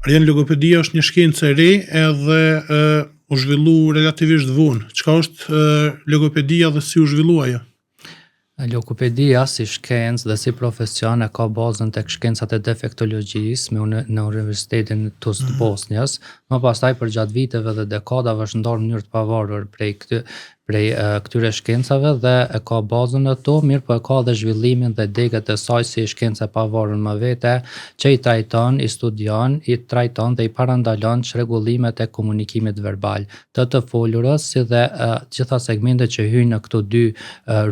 Arjen, logopedia është një shkencë e re edhe u zhvillu relativisht vonë. Çka është logopedia dhe si u zhvillua ajo? Logopedia si shkencë dhe si profesion e ka bazën tek shkencat e defektologjisë në Universitetin TUS të Bosnjës. Më pastaj përgjatë viteve dhe dekadave është ndarë në mënyrë të pavarur prej këtyre shkencave dhe e ka bazën e to, mirë po e ka dhe zhvillimin dhe degët e saj si shkencë e pavarur më vete, që i trajton, i studion, i trajton dhe i parandalon çrregullimet e komunikimit verbal të folurës, si dhe gjitha segmentet që hyjnë në këto dy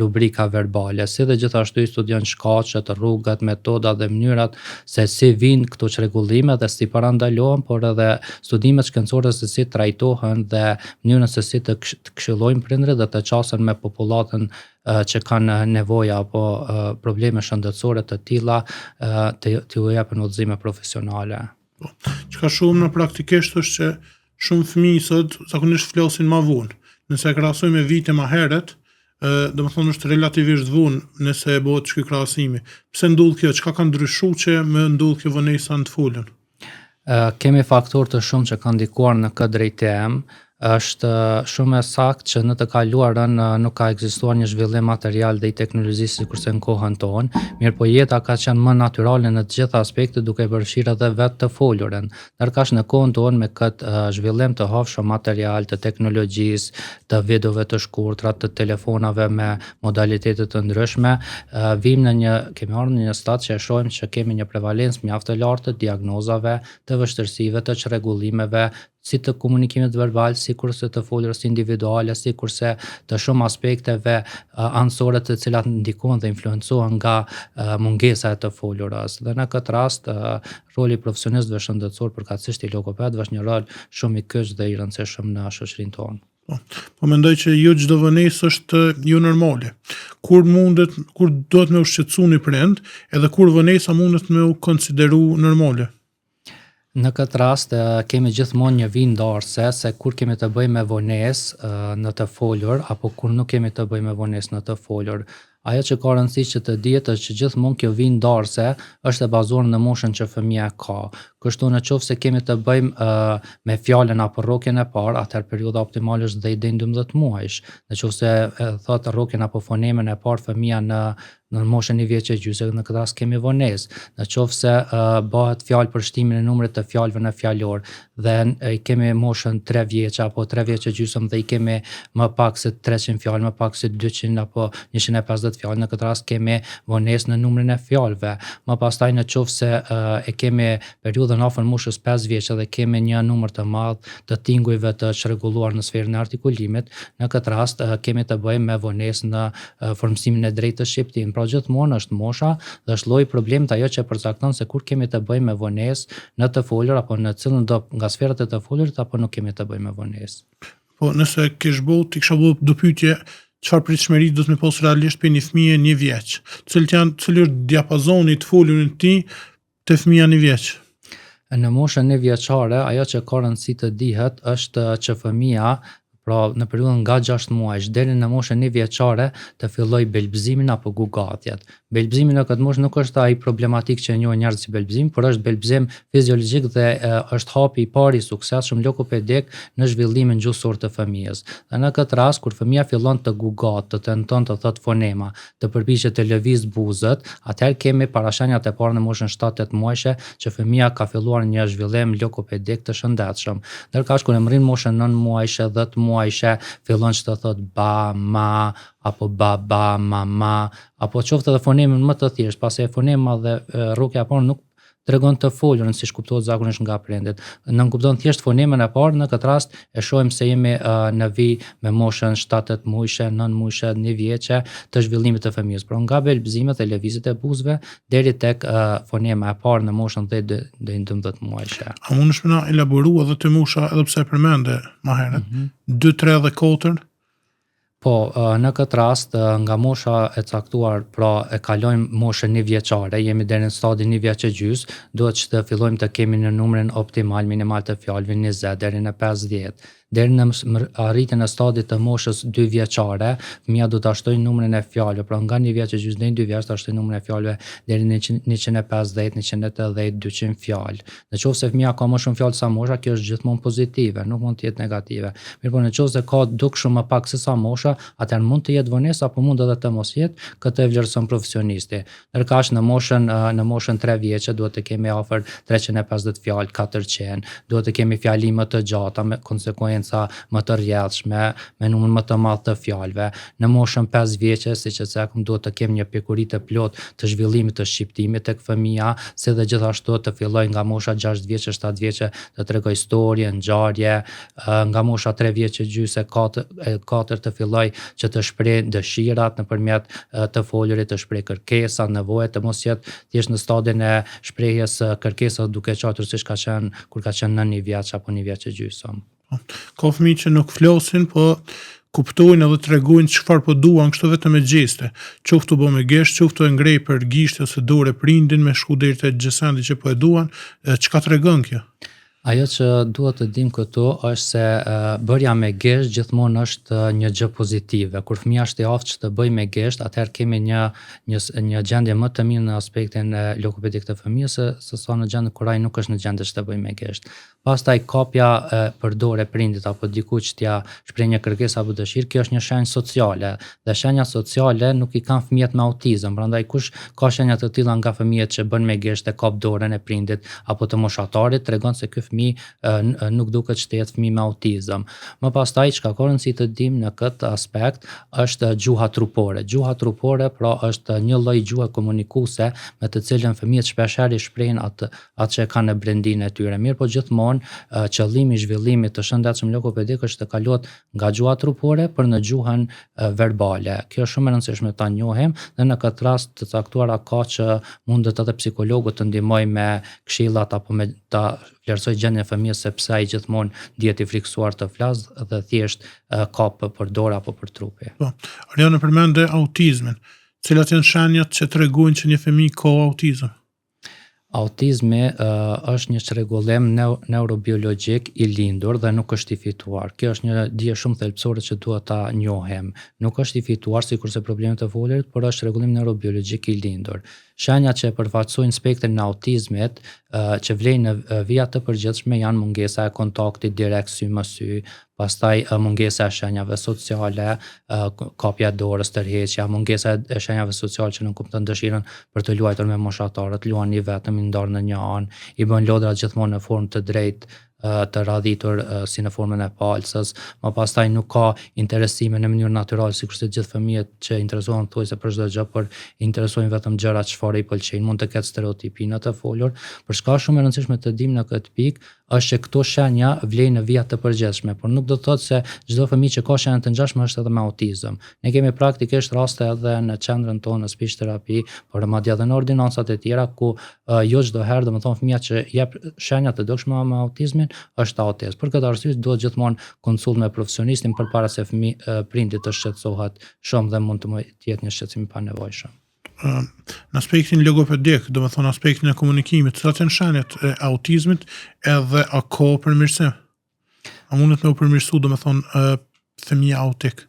rubrika verbale, si dhe gjithashtu i studion shkaqet, rrugët, metodat dhe mënyrat se si vijnë këto çrregullime dhe si parandalohen, por edhe studimet shkencore se si trajtohen dhe mënyrën se si të këshillojnë prindërit dhe të qasen me popullatën që kanë nevoja apo probleme shëndetësore të tilla t'u japin udhëzime profesionale. Çka shohim në praktikisht është që shumë fëmijë sot zakonisht flasin ma vonë. Nëse e krahasojmë me vite më herët, domethënë është relativisht vonë nëse bëhet ky krahasimi. Pse ndodh kjo? Çka ka ndryshuar që më ndodh kjo vonesa në të folën? Kemi faktorë të shumë që kanë ndikuar në këtë drejtim. Është shumë e saktë që në të kaluarën nuk ka ekzistuar një zhvillim material dhe i teknologjisë sikurse në kohën tonë, mirë po jeta ka qenë më natyrale në të gjitha aspektet duke përfshirë edhe vetë të folurën. Ndërkaq në kohën tonë me këtë zhvillim të hapshëm material të teknologjisë, të videove të shkurtra, të telefonave me modalitete të ndryshme, kemi ardhur në një stad që e shohim që kemi një prevalencë mjaft të lartë të diagnozave, të vështirësive, të çrregullimeve, si të komunikimit verbal, si kurse të folurës individuale, si kurse të shumë aspekteve anësore të cilat ndikojnë dhe influencohen nga mungesa e të folurës. Dhe në këtë rast, roli i profesionistëve shëndetësor, përkatësisht i logopedëve, është një rol shumë i kyç dhe i rëndësishëm në shoqërinë tonë. Po mendoj që jo çdo vonesë është jo normale. Kur duhet me u shqetësu një prind, edhe kur vonesa mundet me u konsideru normale. Në këtë rast kemi gjithmonë një vijë ndarëse se kur kemi të bëjmë me vonesë në të folur apo kur nuk kemi të bëjmë me vonesë në të folur. Ajo që ka rëndësi që të dihet është që gjithmonë kjo vijë ndarëse është e bazuar në moshën që fëmia ka. Kështu nëse kemi të bëjmë me fjalën apo rrokjen e parë, atëherë periudha optimale është deri 12 muajsh. Nëse thotë rrokjen apo fonemen e parë fëmia në moshën 1 vjeç e gjysmë, në këtë rast kemi vonesë. Nëse bëhet fjalë për shtimin e numrit të fjalëve në fjalor dhe i kemi moshën 3 vjeç apo 3 vjeç e gjysmë dhe i kemi më pak se 300 fjalë, më pak se 200 apo 150 fjalë, në këtë rast kemi vonesë në numrin e fjalëve. Më pastaj nëse e kemi periudhën afër moshës 5 vjeç dhe kemi një numër të madh të tingujve të çrregulluar në sferën e artikulimit, në këtë rast kemi të bëjmë me vonesë në formësimin e drejtë të shqiptimit. Pra gjithmonë është mosha dhe është lloji problemit ajo që përcakton se kur kemi të bëjmë me vonesë në të folur apo në cilën do nga sferat e të folurit apo nuk kemi të bëjmë me vonesë. Po nëse kisha bëu do pyetje, çfarë pritshmëri do të më pas realisht për një fëmijë 1 vjeç? Cili është diapazoni i të folurit të tij te fëmia 1 vjeç? Në moshën 1 vjeçare, ajo që ka rëndësi të dihet është që fëmia, pra në periudhën nga 6 muajsh deri në moshën 1 vjeçare të filloj belbëzimin apo gugatjet. Belbëzimi në këtë moshë nuk është ai problematik që njohin njerëzit si belbëzim, por është belbëzim fiziologjik dhe është hapi i parë i suksesshëm logopedik në zhvillimin gjuhësor të fëmijës. Dhe në këtë rast kur fëmia fillon të gugat, të tenton të thotë fonema, të përpiqet të lëviz buzët, atëherë kemi parashenjat e parë në moshën 7-8 muajshe që fëmia ka filluar një zhvillim logopedik të shëndetshëm. Ndërkaq kur e mrin moshën 9 muajshe, 10 muajshe, fillon që të thotë ba, ma, apo baba, mama, apo qoftë edhe fonemin më të thjesht, pasi fonema dhe rrokja e parë nuk tregon të folurën siç kuptohet zakonisht nga prindit. Nën kupton thjesht fonemen e parë, në këtë rast e shohim se jemi në vijë me moshën 7-8 muajshe, 9 muajshe, 1 vjeçe të zhvillimit të fëmijës. Por nga belbëzimet e lëvizjet e buzëve deri tek fonema e parë në moshën 10 deri në 12 muajshe. A mundesh më na elaboru edhe të mosha edhe pse e përmende më herët? 2, 3 dhe 4? Po, në këtë rast, nga mosha e caktuar, pra e kalojmë moshën 1 vjeçare, jemi deri në stadin 1 vjeç e gjys, duhet që të fillojmë të kemi në numrin optimal minimal të fjalëve 20 deri në 50. deri në arritjen e stadit të moshës 2 vjeçare, fëmia do ta shtojë numrin e fjalëve, pra nga 1 vjeç e gjys deri në 2 vjeç ta shtojë numrin e fjalëve deri në 150, 180, 200 fjalë. Nëse fëmia ka më shumë fjalë sa mosha, kjo është gjithmonë pozitive, nuk mund të jetë negative. Mirëpo nëse ka dukshëm më pak se sa mosha, atëherë mund të jetë vonesë apo mund edhe të mos jetë, këtë e vlerëson profesionisti. Ndërkaq në moshën 3 vjeçe duhet të kemi afër 350 fjalë, 400, duhet të kemi fjalime të gjata me konsekuenca më të rrjedhshme, me numër më të madh të fjalëve. Në moshën 5 vjeçe, siç e caktuam, duhet të kemi një pjekuri të plotë të zhvillimit të shqiptimit tek fëmia, se dhe gjithashtu të filloj nga mosha 6 vjeçe, 7 vjeçe të tregoj historie, ngjarje, nga mosha 3 vjeçe gjys e 4 të filloj që të shpreh dëshirat nëpërmjet të folurit, të shpreh kërkesa, nevojat, të mos jetë thjesht në stadin e shprehjes kërkesave duke qatur siç ka qenë kur ka qenë në 1 vjeç apo 1 vjeç e gjysmë. Ka fëmijë që nuk flasin, po kuptojnë edhe tregojnë çfarë po duan, kështu vetëm me gjeste. Qoftë u bë me gesht, qoftë e ngrej për gishtë ose dorë prindin me shku deri te gjësendi që po e duan, çka tregon kjo? Ajo që duhet të dim këtu është se bërja me gesht gjithmonë është një gjë pozitive. Kur fëmia është i aftë që të bëj me gesht, atëherë kemi një gjendje më të mirë në aspektin logopedik të fëmijës se sa në gjendje kur ai nuk është në gjendje që të bëj me gesht. Pastaj kapja për dorë prindit apo dikujt që t'ia shpreh një kërkesë apo dëshirë, kjo është një shenjë sociale. Dhe shenjat sociale nuk i kanë fëmijët me autizëm. Prandaj kush ka shenja të tilla nga fëmijët që bën me gesht e kap dorën e prindit apo të moshatarit, tregon se ky fëmijë nuk duket që të jetë fëmijë me autizëm. Më pastaj çka ka rëndësi të dim në këtë aspekt është gjuha trupore. Gjuha trupore pra është një lloj gjuhe komunikuese me të cilën fëmijët shpeshherë shprehin atë që kanë në brendin e tyre. Mirë, po gjithmonë qëllimi i zhvillimit të shëndetshëm logopedik është të kalohet nga gjuha trupore për në gjuhën verbale. Kjo është shumë e rëndësishme ta njohim dhe në këtë rast të caktuara ka që mundet edhe psikologu të ndihmojë me këshillat apo me ta vlerësoj gjendjen e fëmijës sepse ai gjithmonë dihet i friksuar të flasë dhe thjesht kap për dorë apo për trupi. Po, Ariana përmende autizmin. Cilat janë shenjat që tregojnë që një fëmijë ka autizëm? Autizmi është një çrregullim neurobiologjik i lindur dhe nuk është i fituar. Kjo është një dije shumë thelbësore që duhet ta njohim. Nuk është i fituar sikurse problemet e folurit, por është rregullim neurobiologjik i lindur. Shenjat që përfaqësojnë spektrin e autizmit që vlen në vija të përgjithshme janë mungesa e kontaktit direkt sy me sy, pastaj mungesa e shenjave sociale, kapja e dorës, tërheqja, mungesa e shenjave sociale që nuk kupton dëshirën për të luajtur me moshatarët, luani vetëm i ndarë në një anë, i bën lodra gjithmonë në formë të drejtë, të radhitur si në formën e palcës, më pastaj nuk ka interesime në mënyrë natyrale sikurse gjithë fëmijët që interesohen thuajse për çdo gjë, por interesojnë vetëm gjërat çfarë i pëlqejnë. Mund të ketë stereotipi në të folur, por çka është shumë e rëndësishme të dim në këtë pikë është që këto shenja vlen në vija të përgjithshme, por nuk do të thotë se çdo fëmijë që ka shenja të ngjashme është edhe me autizëm. Ne kemi praktikisht raste edhe në qendrën tonë në speech terapi, por madje edhe në ordinancat e tjera ku jo çdo herë, domethënë fëmia që jep shenja të dukshme me autizmin është autist. Për këtë arsye duhet gjithmonë konsult me profesionistin përpara se prindi të shqetësohet shumë dhe mund të jetë një shqetësim i panevojshëm. Në aspektin logopedik, domethënë aspektin e komunikimit, cilat janë shenjat e autizmit edhe a ka përmirësim? A mundet me u përmirësu, domethënë fëmia autik?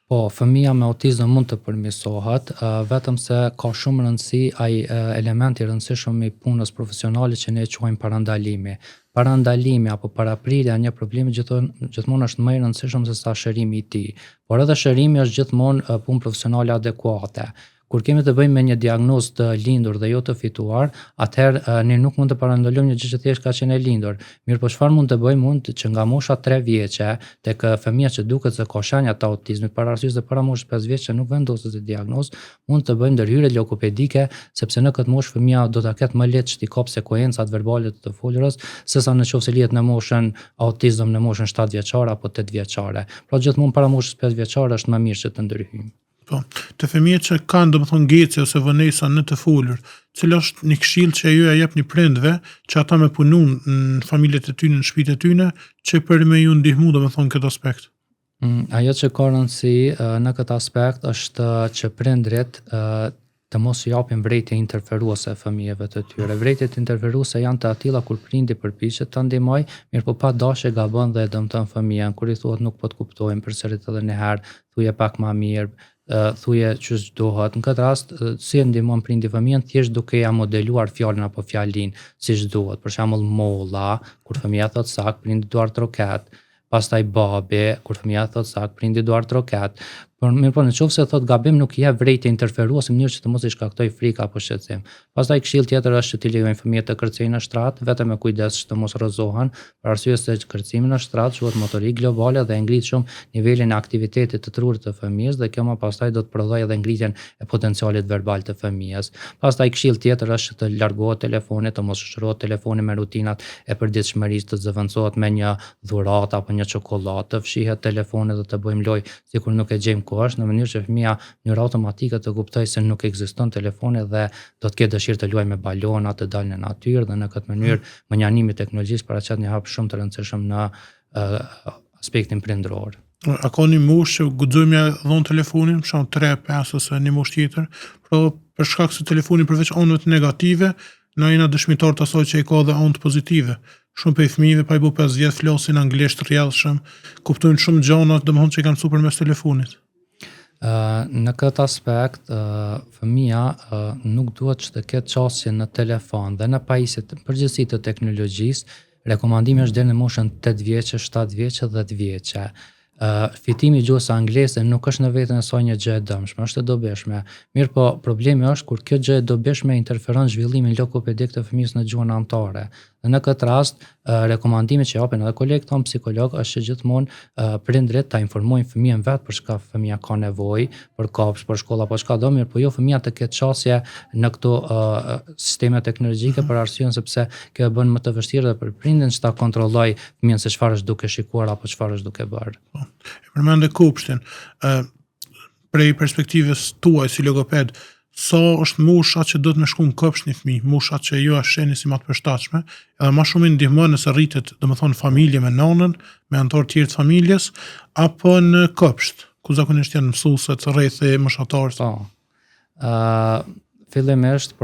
Po, fëmia me autizëm mund të përmirësohet, vetëm se ka shumë rëndësi ai element i rëndësishëm i punës profesionale që ne e quajmë parandalimi. Parandalimi apo paraprirja një problemi gjithmonë është më i rëndësishëm se sa shërimi i tij, por edhe shërimi është gjithmonë punë profesionale adekuate. Kur kemi të bëjmë me një diagnozë të lindur dhe jo të fituar, atëherë ne nuk mund të parandalojmë një gjë që thjesht ka qenë e lindur. Mirë, po çfarë mund të bëjmë? Mund që nga mosha 3 vjeçe tek fëmia që duket se ka shenja të autizmit, para arsyes se para moshës 5 vjeçe nuk vendoset diagnozë, mund të bëjmë ndërhyrje logopedike, sepse në këtë moshë fëmia do ta ketë më lehtë që t'i kap sekuencat verbale të folurës, sesa nëse lihet në moshën autizëm në moshën 7 vjeçare apo 8 vjeçare. Pra gjithmonë para moshës 5 vjeçare është më mirë që të ndërhyjmë. Po, të fëmijët që kanë domethënë ngecje ose vonesa në të folur, cila është një këshill që ju ja jepni prindve që ata me punun në familjet e tyre, në shtëpitë e tyre, që për me ju ndihmu domethënë këtë aspekt? Ajo që ka rëndësi në këtë aspekt është që prindrit të mos i japin vrejtje interferuese fëmijëve të tyre. Vrejtjet interferuese janë të atilla kur prindi përpiqet ta ndihmoj, mirë po pa dashje gabon dhe e dëmton fëmijën, kur i thuhet nuk po të kuptojmë, përsërit edhe një herë, thuje pak më mirë, thuje ç'është duhet. Në këtë rast, si e ndihmon prindi fëmijën, thjesht duke ja modeluar fjalën apo fjalinë siç duhet. Për shembull molla, kur fëmia thot sakt, prindi duart troket. Pastaj babi, kur fëmia thot sakt, prindi duart troket. Por mirë po nëse thot gabim, nuk i jep vrejtje interferuese në mënyrë që të mos i shkaktoj frikë apo shqetësim. Pastaj këshill tjetër është që t'i lejojnë fëmijët të kërcejnë në shtrat, vetëm me kujdes që të mos rrëzohen, për arsye se kërcimi në shtrat quhet motorik globale dhe ngrit shumë nivelin e aktivitetit të trurit të fëmijës dhe kjo më pastaj do të prodhojë edhe ngritjen e potencialit verbal të fëmijës. Pastaj këshill tjetër është që të largohet telefonit, të mos shoqërohet telefoni me rutinat e përditshmërisë, të zëvendësohet me një dhuratë apo një çokoladë, të fshihet telefoni dhe të bëjmë lojë sikur nuk e gjejmë kohësh, në mënyrë që fëmia në mënyrë automatike të kuptojë se nuk ekziston telefoni dhe do të ketë dëshirë të luajë me balona, të dalë në natyrë dhe në këtë mënyrë menjënimi i teknologjisë paraqet një hap shumë të rëndësishëm në aspektin prindëror. A ka një moshë që guxojmë ja dhon telefonin, për shembull 3, 5 ose një moshë tjetër, për shkak se telefoni përveç anëve negative, na jena dëshmitar të asaj që i ka edhe anë pozitive. Shumë prej fëmijëve pa i bu 5 vjet flasin anglisht rrjedhshëm, kuptojnë shumë gjëra, domethënë që kanë supermes telefonit. Në këtë aspekt, fëmia nuk duhet që të ketë qasje në telefon dhe në pajisjet përgjithësi të teknologjisë. Rekomandimi është deri në moshën 8 vjeçe, 7 vjeçe, 10 vjeçe. Fitimi i gjuhës angleze nuk është në vetën e saj një gjë e dëmshme, është e dobishme. Mirë po, problemi është kur kjo gjë e dobishme interferon zhvillimin logopedik të fëmijës në gjuhën anëtare. Dhe në këtë rast, rekomandimi që japin edhe kolegët tonë psikolog është që gjithmonë prindrit ta informojnë fëmijën vetë për çka fëmia ka nevojë, për kopsh, për shkolla apo çka do, mirë po jo fëmia të ketë qasje në këto sisteme teknologjike për arsyen sepse kjo e bën më të vështirë dhe për prindin që ta kontrollojë fëmijën se çfarë është duke shikuar apo çfarë është duke bërë. E përmendë kopshtin. Prej perspektivës tuaj si logoped, sa është mosha që do të më shku në kopsht një fëmijë, mosha që ju e shehni si më të përshtatshme, edhe më shumë i ndihmon nëse rritet, domethënë familje me nanën, me anëtar të tjerë të familjes, apo në kopsht, ku zakonisht janë mësueset rreth e moshatarës. Fillimisht,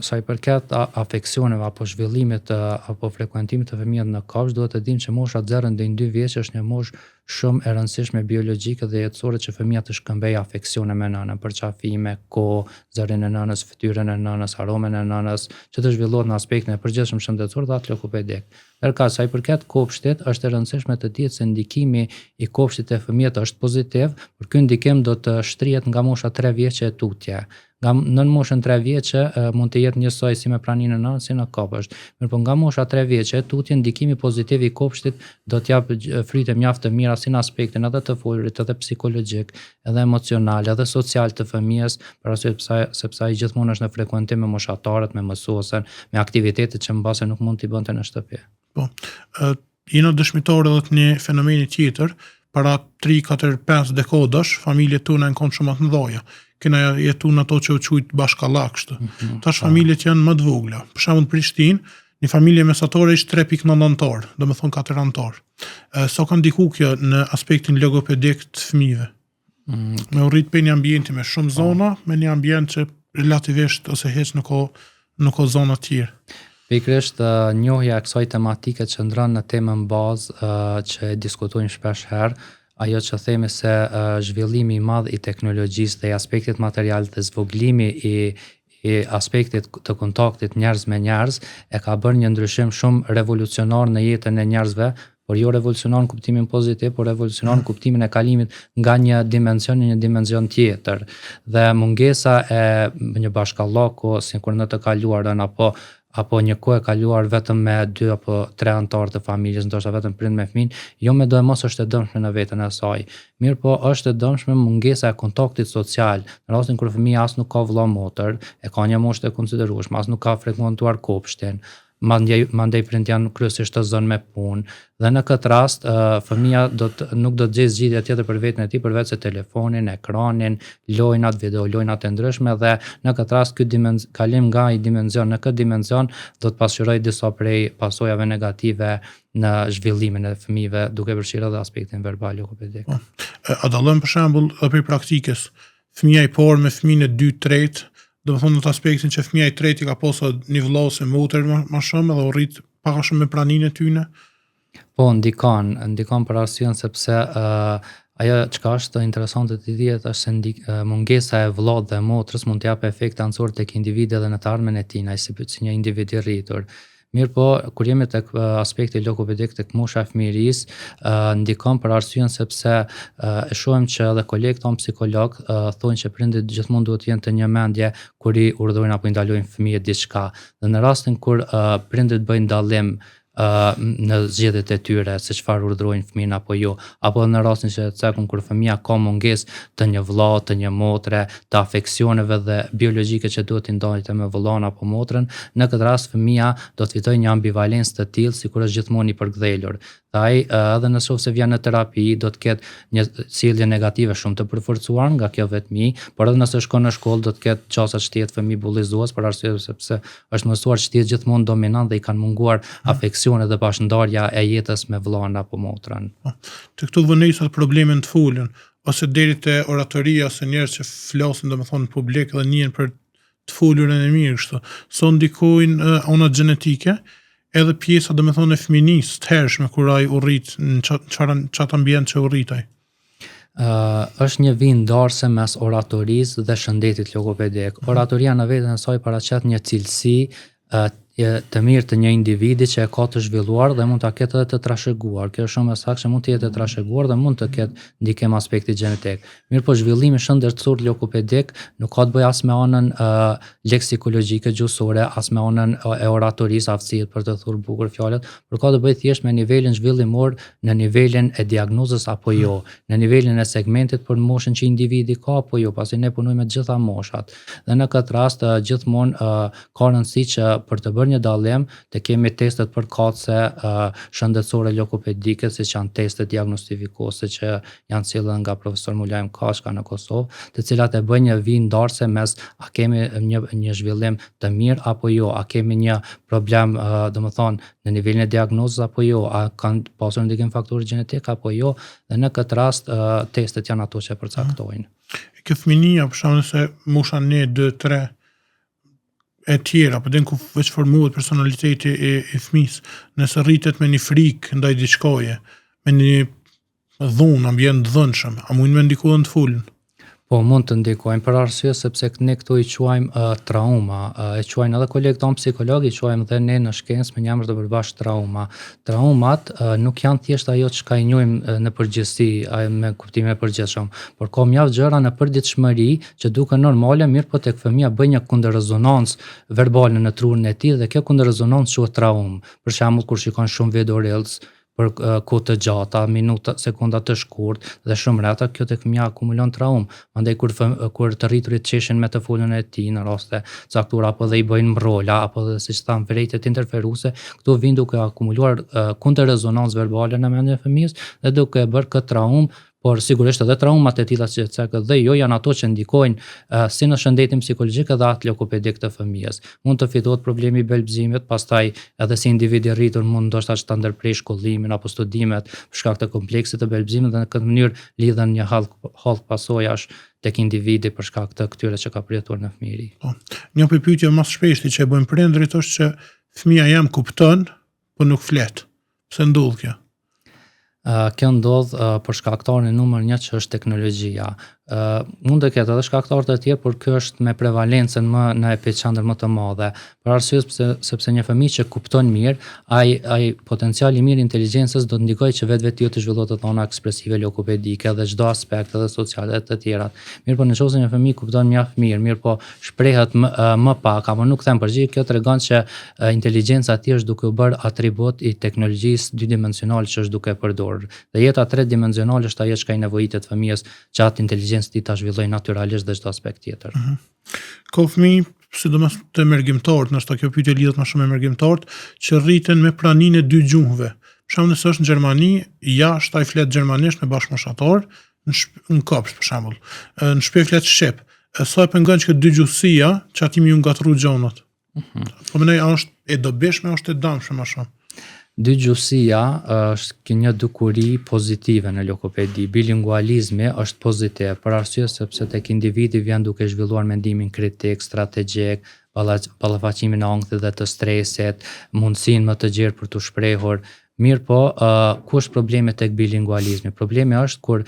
sa i përket afeksioneve apo zhvillimit apo frekuentimit të fëmijëve në kopsht, duhet të dimë që mosha 0 deri në 2 vjeç është një moshë shumë e rëndësishme biologjike dhe jetësore që fëmia të shkëmbejë afeksione me nënën, përqafime, kohë, zërin e nënës, fytyrën e nënës, aromen e nënës, që të zhvillohet në aspektin e përgjithshëm shëndetësor dhe atë logopedik. Ndërka sa i përket kopshtit, është e rëndësishme të dihet se ndikimi i kopshtit te fëmijët është pozitiv, por ky ndikim do të shtrihet nga mosha 3 vjeçe e tutje. Në moshën 3 vjeçe mund të jetë njësoj si me praninë e nënës si në kopsht. Mirë po nga mosha 3 vjeçe tutje ndikimi pozitiv i kopshtit do t'jap fryte mjaft të mira si në aspektin edhe të folurit, edhe psikologjik, edhe emocional, edhe social të fëmijës, për arsye sepse ai gjithmonë është në frekuentim me moshatarët, me mësuesen, me aktivitetet që mbase nuk mund t'i bënte në shtëpi. Po. Jena dëshmitar edhe të një fenomeni tjetër, para 3, 4, 5 dekadash, familjet tona janë kanë shumë të mëdha. Kena jetu në ato që u quajt bashkallak kështu. Tash familjet janë më të vogla. Për shembull në Prishtinë, një familje mesatare ishte 3.9 anëtar, domethënë 4 anëtar. Sa ka ndikuar kjo në aspektin logopedik të fëmijëve? Me u rrit për një ambienti me shumë zona, me një ambient që relativisht ose hiç nuk ka zona të tjera. Pikërisht njohja e kësaj tematike qëndron në temën bazë që diskutojmë shpesh herë, ajo që themi se zhvillimi i madh i teknologjisë dhe i aspektit material dhe zvoglimi i aspektit të kontaktit njerëz me njerëz e ka bërë një ndryshim shumë revolucionar në jetën e njerëzve, por jo revolucionar në kuptimin pozitiv, por revolucionar në kuptimin e kalimit nga një dimension në një dimension tjetër. Dhe mungesa e një bashkallaku sikur në të kaluarën apo një kohë e kaluar vetëm me 2 apo 3 anëtar të familjes, ndoshta vetëm prind me fëmijë, jo me do e mos është e dëmshme në veten e saj. Mirë po është e dëmshme mungesa e kontaktit social, në rastin kur fëmia as nuk ka vëlla motër, e ka një moshë të konsiderueshme, as nuk ka frekuentuar kopshtin, mandej prind janë kryesisht të zënë me punë, dhe në këtë rast fëmia nuk do të gjejë zgjidhje tjetër për veten e tij përveç se telefonin, ekranin, lojnat, videolojnat e ndryshme dhe në këtë rast ky kalim nga i dimension në këtë dimension do të pasqyrojë disa prej pasojave negative në zhvillimin e fëmijëve, duke përfshirë edhe aspektin verbal logopedik. A dallojmë për shembull edhe për praktikës fëmia i parë me fëmijën e dytë, tretë, domethënë në atë aspektin që fëmia i tretë i ka pasur një vëlla ose motër më shumë dhe u rrit pak a shumë me praninë e tyne. Po, ndikon për arsyen sepse ajo çka është interesante të dihet është se mungesa e vëllat dhe motrës mund të japë efekt anësor tek individi edhe në të ardhmen e tij, si një individ i rritur. Mirë po, kur jemi tek aspekti logopedik tek mosha e fëmijërisë, ndikon për arsyen sepse e shohim që edhe kolegët tonë psikolog thonë që prindit gjithmonë duhet të jenë të një mendje kur i urdhërojnë apo i ndalojnë fëmijët diçka. Dhe në rastin kur prindit bëjnë dallim në zgjedhjet e tyre se çfarë urdhërojnë fëmin apo jo, apo në rastin që cakun kur fëmia ka mungesë të një vëlla, të një motre, të afeksioneve dhe biologjike që duhet t'i ndajë me vëllain apo motrën, në këtë rast fëmia do të fitojë një ambivalencë të tillë sikur është gjithmonë i përkthjelur. Ai edhe nëse vjen në terapi do të ketë një sjellje negative shumë të përforcuar nga kjo vetmi, por edhe nëse shkon në shkollë do të ketë çështja që të fëmijë bullizues për arsye sepse është mësuar që të jetë gjithmonë dominant dhe i kanë munguar afeksione dhe bashkëndarja e jetës me vëllain apo motrën. Të këtu vonesat problemin të folën, ose deri te oratoria ose njerëz që flasin domethënë në publik dhe njihen për të folurën e mirë kështu, son ndikojnë ona gjenetike, edhe pjesa domethënë e fëminisë të hershme kur ai u rrit në çat ambient që u rrit ai. Është një vijë ndarëse mes oratorisë dhe shëndetit logopedik. Oratoria në vetën e saj paraqet një cilësi të mirë të një individi që e ka të zhvilluar dhe mund ta ketë edhe të trashëguar. Kjo është shumë e saktë që mund të jetë të trashëguar dhe mund të ketë ndikim aspekti gjenetik. Mirë po zhvillimi shëndetësor logopedik nuk ka të bëjë as me anën leksikologjike gjuhësore, as me anën e oratorisë, aftësitë për të thurë bukur fjalët, por ka të bëjë thjesht me nivelin zhvillimor në nivelin e diagnozës apo jo, në nivelin e segmentit për moshën që individi ka apo jo, pasi ne punojmë me të gjitha moshat. Dhe në këtë rast gjithmonë ka rëndësi që për të bërë një dallim të kemi testet për kacse shëndetësore logopedike, siç janë testet diagnostifikuese që janë sjellë nga profesor Mulajm Kashka në Kosovë, të cilat e bëjnë një vijë ndarëse mes a kemi një zhvillim të mirë apo jo, a kemi një problem domethënë në nivelin e diagnozës apo jo, a kanë pasur ndikim faktorë gjenetik apo jo, dhe në këtë rast testet janë ato që përcaktojnë. Kjo fëminia, për shembull, se mosha 1, 2, 3 e tjera, për den ku veç formohet personaliteti i fëmisë, nëse rritet me një frikë ndaj diçkaje, me një dhunë, ambient dhënshëm, a mund me ndikojnë të folën? Po mund të ndikojnë për arsye sepse ne këtu i quajmë trauma, e quajnë edhe kolegët tonë psikologë, i quajmë dhe ne në shkencë me një emër të përbashkët trauma. Traumat nuk janë thjesht ajo që i njohim në përgjithësi, me kuptimin e përgjithshëm, por ka mjaft gjëra në përditshmëri që duken normale, mirë po tek fëmia bën një kundërrezonancë verbale në trurin e tij dhe kjo kundërrezonancë quhet traumë. Për shembull kur shikon shumë video reels për kohë të gjata, minuta, sekonda të shkurtë dhe shumë rreta, kjo tek fëmia akumulon traumë. Mandej kur të rriturit qeshin me të folën e tij në raste caktuara apo dhe i bëjnë mrola apo dhe siç thamë vërejtjet interferuese, këtu vin duke akumuluar kundërrezonancë verbale në mendjen e fëmijës dhe duke bërë këtë traumë. Por sigurisht edhe traumat e tilla që cakët dhe jo janë ato që ndikojnë si në shëndetin psikologjik edhe atë logopedik të fëmijës. Mund të fitohet problemi i belbëzimit, pastaj edhe si individ i rritur mund ndoshta që ta ndërprej shkollimin apo studimet për shkak të kompleksit të belbëzimit dhe në këtë mënyrë lidhen një hallk pasojash tek individi për shkak të këtyre që ka përjetuar në fëmijëri. Po. Një pyetje më së shpeshti që e bëjnë prindërit është që fëmia jam kupton, po nuk flet. Pse ndodh kjo? Kjo ndodh për shkaktarin numër 1 që është teknologjia. Mund të ketë edhe shkaktarë të tjerë, por kjo është me prevalencën më në epicentër më të madhe. Për arsye sepse një fëmijë që kupton mirë, ai potenciali i mirë i inteligjencës do të ndikojë që vetveti të zhvillohet të dhëna ekspresive logopedike dhe çdo aspekt edhe sociale të tjera. Mirë po nëse një fëmijë kupton mjaft mirë, mirë po shprehet më pak apo nuk them përgjigje, kjo tregon që inteligjenca e tij është duke u bërë atribut i teknologjisë dydimensionale që është duke përdorur. Dhe jeta tredimensionale është ajo që ka nevojitet fëmijës që atë inteligjencë ti ta zhvilloj natyralisht dhe çdo aspekt tjetër. Ka fëmijë, sidomos të emergjimtarët, ndoshta kjo pyetje lidhet më shumë me emergjimtarët, që rriten me praninë e 2 gjuhëve. Për shembull, nëse është në Gjermani, jashtë ai flet gjermanisht me bashkëmoshatar, në kopsh për shembull. Në shtëpi flet shqip. Sa e pengon që 2 gjuhësia, që atimi ju ngatru gjonat. Po mendoj është e dobishme, është e dëmshme më shumë. Dygjuesia është një dukuri pozitive në logopedi. Bilingualizmi është pozitiv, për arsye sepse tek individi vjen duke zhvilluar mendimin kritik, strategjik, ballafaqimin e ankthit dhe të stresit, mundësinë më të gjerë për të shprehur. Mirë po, ku është problemi tek bilingualizmi? Problemi është kur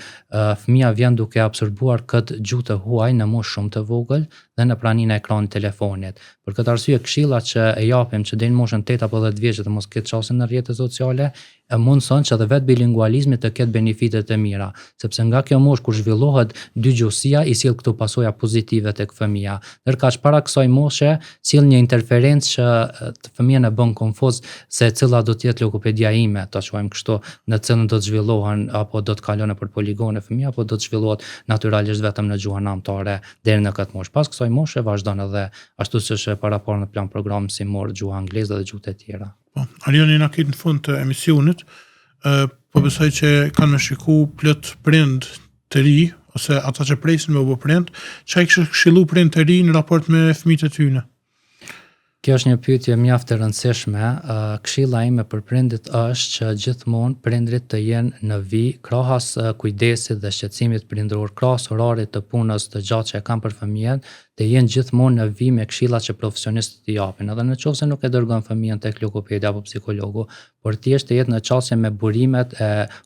fëmia vjen duke absorbuar këtë gjuhë të huaj në moshë shumë të vogël dhe në praninë e ekranit telefonit. Për këtë arsye, këshillat që e japim që deri në moshën 8 apo 10 vjeç të mos ketë çaste në rrjetet sociale, mundson që edhe vetë bilingualizmi të ketë benefite të mira, sepse nga kjo moshë kur zhvillohet dygjuesia i sjell këto pasoja pozitive tek fëmia. Ndërkaq para kësaj moshe sjell një interferencë që fëmijën e bën konfuz se cilla do të jetë logopedia ime, ta quajmë kështu, në cilën do të zhvillohen apo do të kalon nëpër poligone fëmia apo do të zhvillohet natyrisht vetëm në gjuhën anëtare deri në këtë moshë. Pas kësaj moshe vazhdon edhe ashtu siç e paraportohet në plan program si morë gjuha angleze dhe gjuhët e tjera. Po, Arioni na kitë në fund të emisionit, po besoj që kanë me shiku plot prind të ri, ose ata që presin me u bë prind, çfarë kishë këshillu prind të ri në raport me fëmijët e tyre? Kjo është një pyetje mjaft e rëndësishme. Këshilla ime për prindit është që gjithmonë prindrit të jenë në vijë krahas kujdesit dhe shqetësimit prindëror, krahas orarit të punës të gjatë që e kanë për fëmijën, të jenë gjithmonë në vijë me këshillat që profesionistët i japin. Edhe nëse nuk e dërgon fëmijën tek logopedi apo psikologu, por thjesht të jetë në çastje me burimet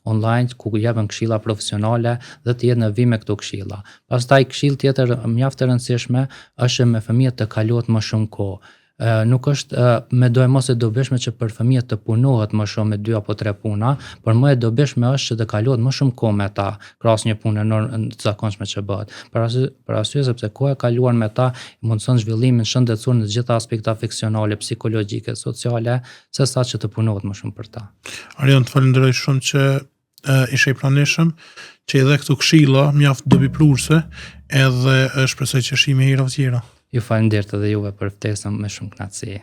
online ku japen këshilla profesionale dhe të jetë në vijë me këto këshilla. Pastaj këshill tjetër mjaft e rëndësishme është me fëmijët të kalohet më shumë kohë. Nuk është me do e mos e dobishme që për fëmijët të punohet më shumë me 2 apo 3 puna, por më e dobishme është që të kalohet më shumë kohë me ta, krahas një pune të zakonshme që bëhet. Për arsye sepse koha e kaluar me ta mundson zhvillimin shëndetësor në të gjitha aspektet afeksionale, psikologjike, sociale, sesa që të punohet më shumë për ta. Arion, të falenderoj shumë që ishe i pranishëm, që edhe këto këshilla mjaft dobipruese, edhe shpresoj që shihemi herë tjera. Ju falenderoj edhe juve për ftesën me shumë kënaqësi.